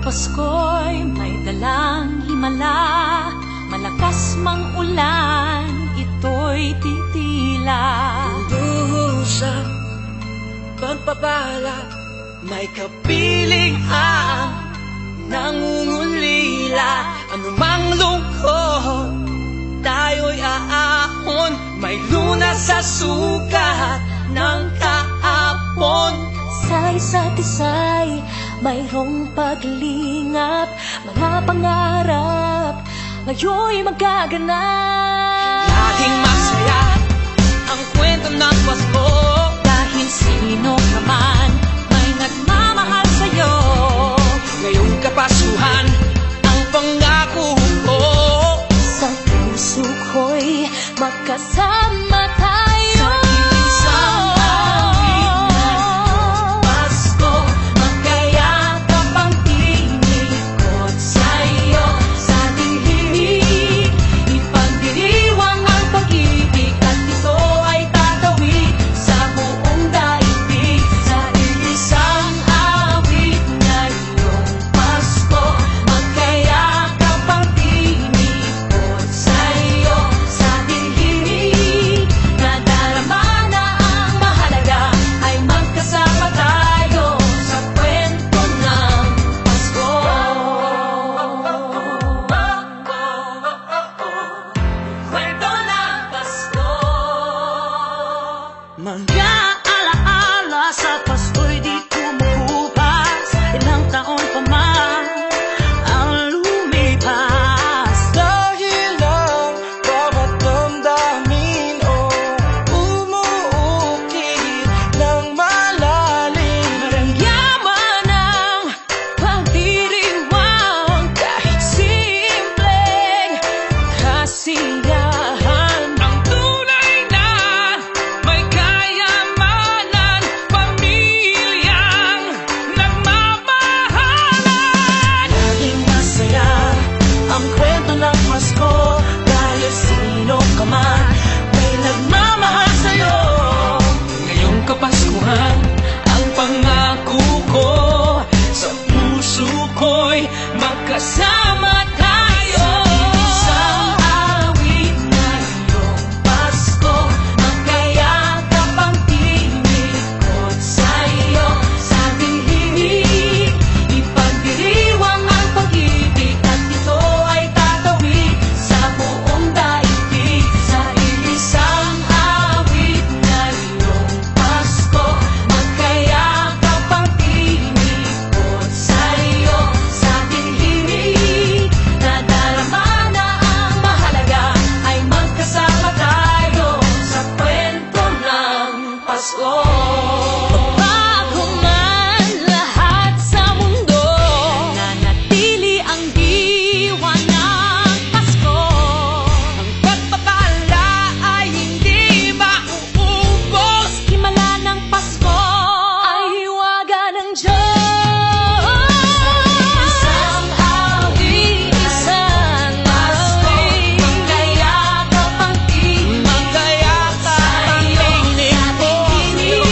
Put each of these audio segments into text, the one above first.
Pasko'y may dalang himala, malakas mang ulan, ito'y titila. Duhusang pagpapala, may kapiling ang nangungulila. Anumang lungkot, tayo'y aahon, may lunas sa sukat ng kahapon. Sa isa't isa'y mayroong paglingap, mga pangarap ngayon'y magaganap. Laging masaya ang kwento ng Pasko, Dahil sino ka man may nagmamahal sa'yo. ngayong Kapaskuhan ang pangako ko. Sa puso ko'y magkasama tayo. Sa isang awit na Pasko, magkayakap ang tinikot sa'yo. Sa dilig, ipagdiriwang ang pag-ibig, at ito ay tatawid sa buong daigdig. Sa isang awit ngayong Pasko, magkayakap ang tinikot sa'yo. Sa dilig, nadarama na ang mahalaga, ay magkasama tayo sa kwento ng Pasko. Kwento ng Pasko. Mga alaala sa Pasko'y di kumukupas, ilang taon pa man ang lumipas. Dahil ang bawat damdamin o umuukit ng malalim. Maramyaman ang pagdiriwang, kahit simpleng kasiyahan. Ang tunay na may kayamanan, pamilyang nagmamahalan. Laging masaya ang kwento ng Pasko, dahil sino ka man may nagmamahal sa'yo. Ngayong Kapaskuhan ang pangako ko, sa puso ko'y magkasama tayo. Isang awit ngayong Pasko, magkayakap ang tinikot sa'yo. Sa dilig, ipagdiriwang ang pag-ibig, at ito ay tatawid sa buong daigdig. Sa isang awit ngayong Pasko, magkayakap ang tinikot sa'yo. Sa dilig, nadarama na ang mahalaga, ay magkasama tayo sa kwento ng Pasko. Bago man lahat sa mundo, nanatili ang diwa ng Pasko. Ang pagpapala ay hindi mauubos. Himala ng Pasko ay hiwaga ng Diyos. Isang awit, Isang Pasko, awit, magkayakap ang tinig, magkayakap ang sa'yo. tinig Sa dilig,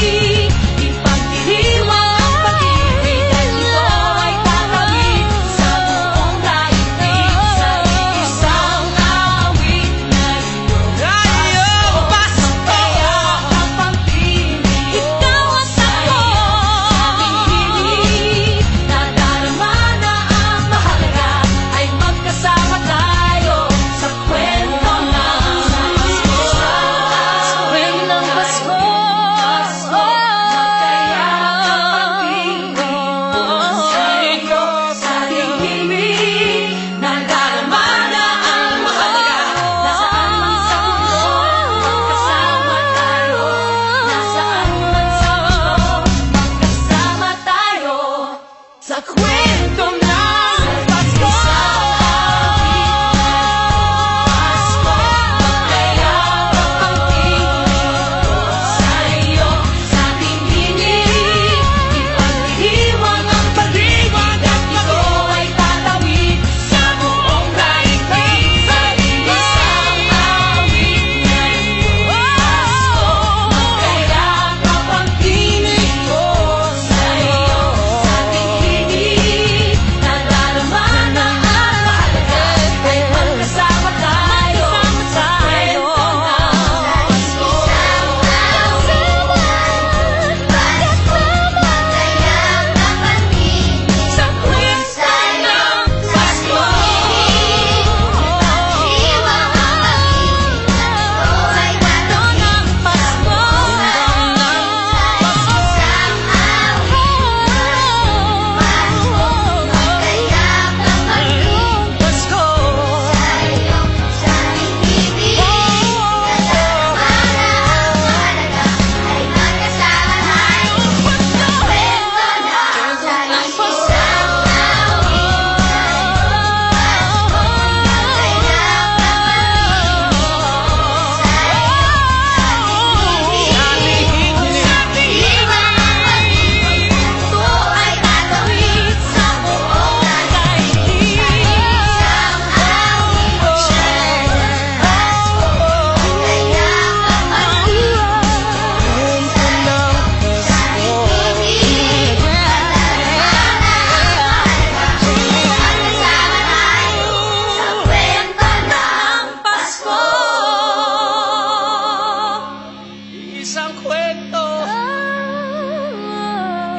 Iisang kwento,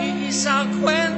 iisang kwento